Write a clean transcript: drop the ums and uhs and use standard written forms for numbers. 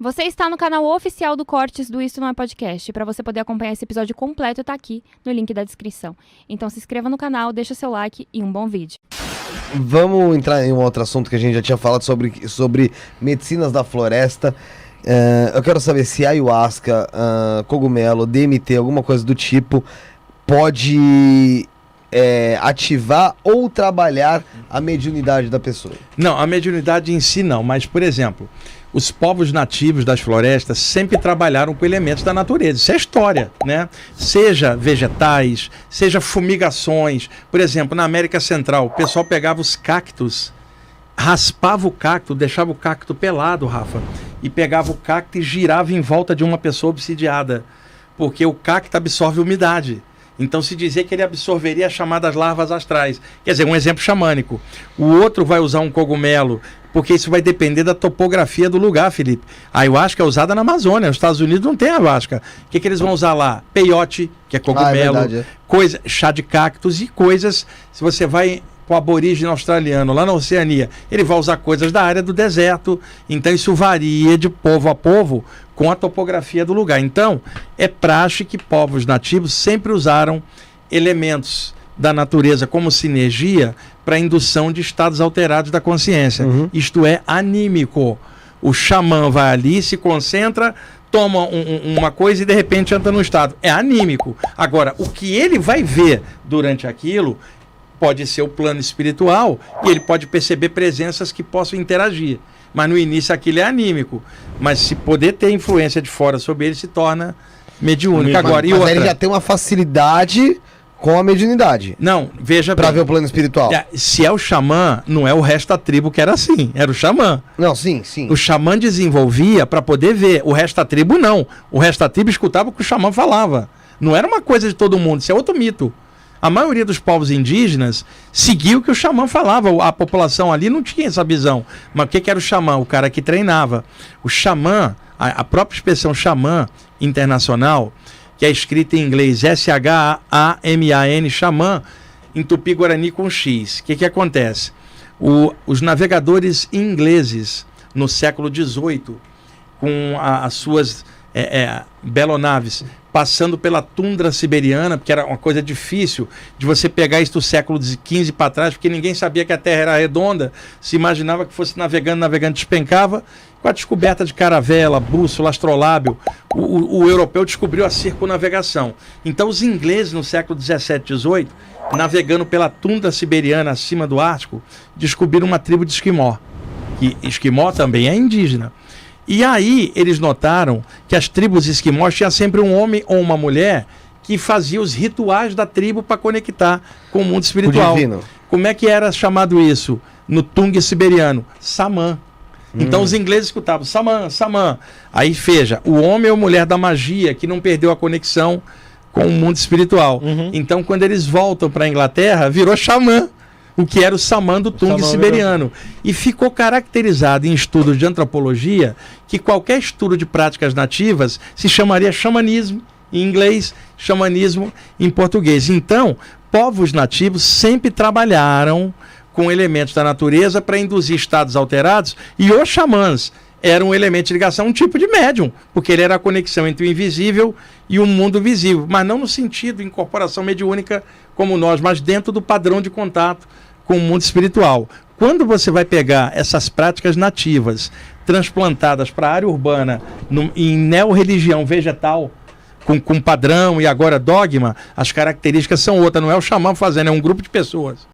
Você está no canal oficial do Cortes do Isso Não é Podcast. Para você poder acompanhar esse episódio completo, tá aqui no link da descrição. Então se inscreva no canal, deixa seu like e um bom vídeo. Vamos entrar em um outro assunto que a gente já tinha falado sobre medicinas da floresta. Eu quero saber se ayahuasca, cogumelo, DMT, alguma coisa do tipo, pode ativar ou trabalhar a mediunidade da pessoa. Não, a mediunidade em si não, mas, por exemplo, os povos nativos das florestas sempre trabalharam com elementos da natureza. Isso é história, né? Seja vegetais, seja fumigações. Por exemplo, na América Central, o pessoal pegava os cactos, raspava o cacto, deixava o cacto pelado, Rafa, e pegava o cacto e girava em volta de uma pessoa obsidiada, porque o cacto absorve umidade. Então se dizia que ele absorveria as chamadas larvas astrais. Quer dizer, um exemplo xamânico. O outro vai usar um cogumelo, porque isso vai depender da topografia do lugar, Felipe. A ayahuasca é usada na Amazônia, nos Estados Unidos não tem ayahuasca. O que eles vão usar lá? Peiote, que é cogumelo, chá de cactos e coisas. Se você vai com o aborígene australiano lá na Oceania, ele vai usar coisas da área do deserto. Então isso varia de povo a povo com a topografia do lugar. Então, é praxe que povos nativos sempre usaram elementos da natureza como sinergia para a indução de estados alterados da consciência. Isto é, anímico. O xamã vai ali, se concentra, toma uma coisa e de repente entra no estado. É anímico. Agora, o que ele vai ver durante aquilo pode ser o plano espiritual e ele pode perceber presenças que possam interagir. Mas no início aquilo é anímico. Mas se poder ter influência de fora sobre ele, se torna mediúnico. Agora, e outra, ele já tem uma facilidade com a mediunidade. Não, veja bem. Pra ver o plano espiritual. Se é o xamã, não é o resto da tribo que era assim. Era o xamã. Não, sim. O xamã desenvolvia para poder ver. O resto da tribo não. O resto da tribo escutava o que o xamã falava. Não era uma coisa de todo mundo. Isso é outro mito. A maioria dos povos indígenas seguia o que o xamã falava. A população ali não tinha essa visão. Mas o que era o xamã? O cara que treinava. O xamã, a própria expressão xamã internacional, que é escrita em inglês S-H-A-M-A-N, xamã, em tupi-guarani com X. O que acontece? Os navegadores ingleses, no século XVIII, com as suas belonaves, passando pela tundra siberiana, porque era uma coisa difícil de você pegar isso do século XV para trás, porque ninguém sabia que a Terra era redonda, se imaginava que fosse navegando despencava. Com a descoberta de caravela, bússola, astrolábio, o europeu descobriu a circunnavegação. Então os ingleses no século XVII, XVIII, navegando pela tundra siberiana acima do Ártico, descobriram uma tribo de esquimó, que esquimó também é indígena. E aí eles notaram que as tribos esquimós tinham sempre um homem ou uma mulher que fazia os rituais da tribo para conectar com o mundo espiritual. O divino. Como é que era chamado isso? No Tung siberiano, Samã. Então os ingleses escutavam Samã, Samã. Aí veja, o homem ou mulher da magia que não perdeu a conexão com o mundo espiritual. Então quando eles voltam para a Inglaterra, virou xamã. O que era o Samã do Tung siberiano. E ficou caracterizado em estudos de antropologia que qualquer estudo de práticas nativas se chamaria xamanismo em inglês, xamanismo em português. Então, povos nativos sempre trabalharam com elementos da natureza para induzir estados alterados, e os xamãs eram um elemento de ligação, um tipo de médium, porque ele era a conexão entre o invisível e o mundo visível, mas não no sentido de incorporação mediúnica como nós, mas dentro do padrão de contato com o mundo espiritual. Quando você vai pegar essas práticas nativas transplantadas para a área urbana em neo-religião vegetal, com padrão e agora dogma, as características são outras. Não é o xamã fazendo, é um grupo de pessoas.